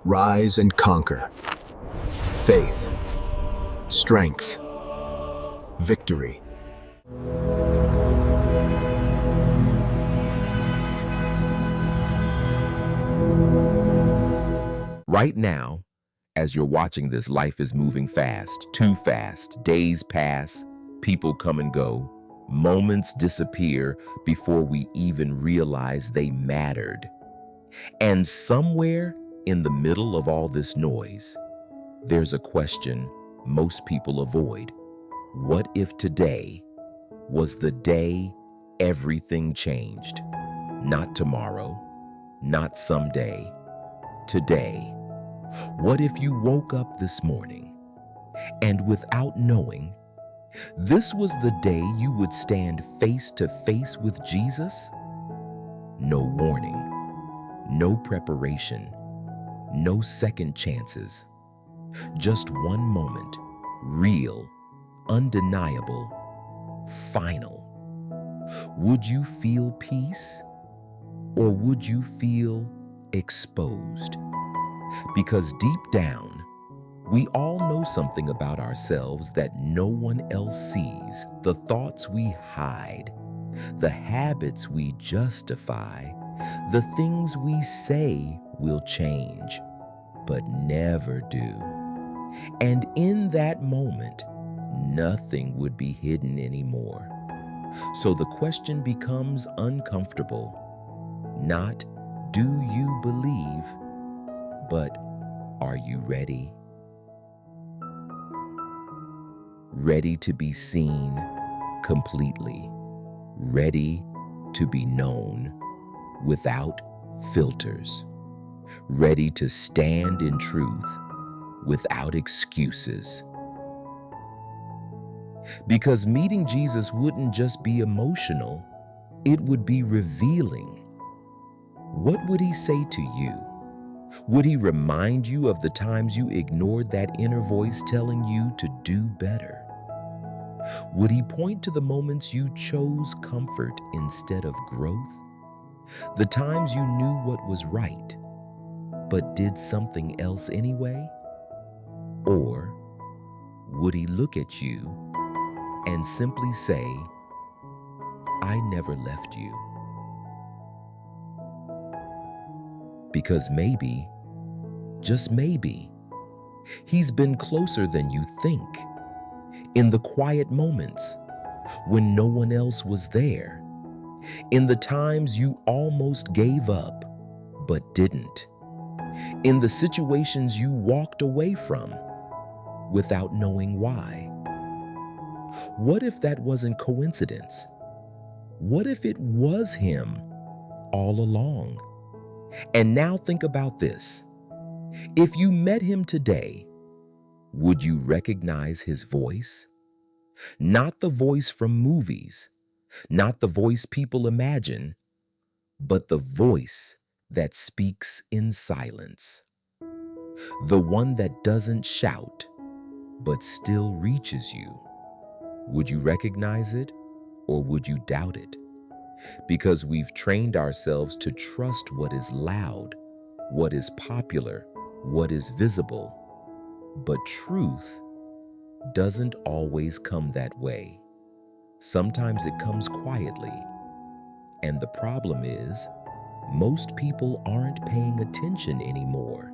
Rise and conquer. Faith, strength, victory. Right now, as you're watching this, life is moving fast, too fast. Days pass, people come and go, moments disappear before we even realize they mattered. And somewhere in the middle of all this noise, there's a question most people avoid. What if today was the day everything changed? Not tomorrow, not someday, today. What if you woke up this morning and without knowing, this was the day you would stand face to face with Jesus? No warning, no preparation, no second chances. Just one moment, real, undeniable, final. Would you feel peace or would you feel exposed? Because deep down, we all know something about ourselves that no one else sees. The thoughts we hide, the habits we justify, the things we say will change, but never do. And in that moment, nothing would be hidden anymore. So the question becomes uncomfortable. Not, do you believe? But are you ready? Ready to be seen completely, ready to be known without filters, ready to stand in truth without excuses. Because meeting Jesus wouldn't just be emotional, it would be revealing. What would he say to you? Would he remind you of the times you ignored that inner voice telling you to do better? Would he point to the moments you chose comfort instead of growth? The times you knew what was right, but did something else anyway? Or would he look at you and simply say, I never left you? Because maybe, just maybe, he's been closer than you think. In the quiet moments, when no one else was there. In the times you almost gave up, but didn't. In the situations you walked away from, without knowing why. What if that wasn't coincidence? What if it was him all along? And now think about this. If you met him today, would you recognize his voice? Not the voice from movies, not the voice people imagine, but the voice that speaks in silence. The one that doesn't shout, but still reaches you. Would you recognize it or would you doubt it? Because we've trained ourselves to trust what is loud, what is popular, what is visible. But truth doesn't always come that way. Sometimes it comes quietly. And the problem is, most people aren't paying attention anymore.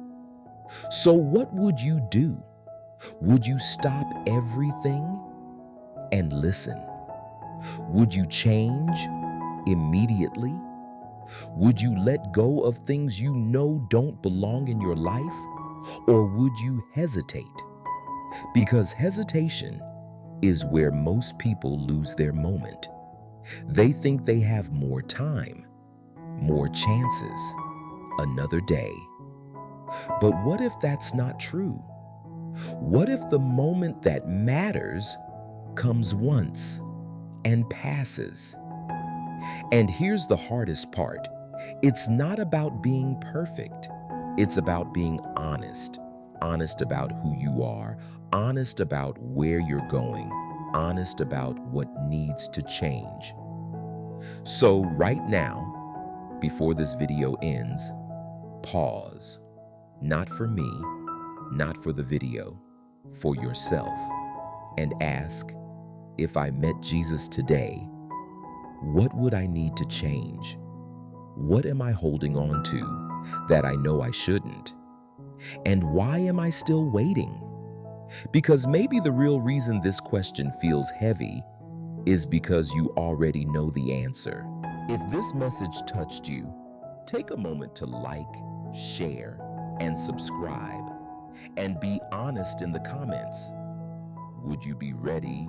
So what would you do? Would you stop everything and listen? Would you change immediately? Would you let go of things you know don't belong in your life? Or would you hesitate? Because hesitation is where most people lose their moment. They think they have more time, more chances, another day. But what if that's not true? What if the moment that matters comes once and passes? And here's the hardest part. It's not about being perfect. It's about being honest. Honest about who you are, honest about where you're going, honest about what needs to change. So right now, before this video ends, pause. not for me, not for the video, for yourself, and ask, if I met Jesus today, what would I need to change? What am I holding on to that I know I shouldn't? And why am I still waiting? Because maybe the real reason this question feels heavy is because you already know the answer. If this message touched you, take a moment to like, share, and subscribe, and be honest in the comments. Would you be ready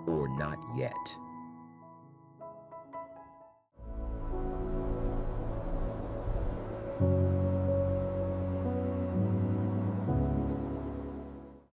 or not yet?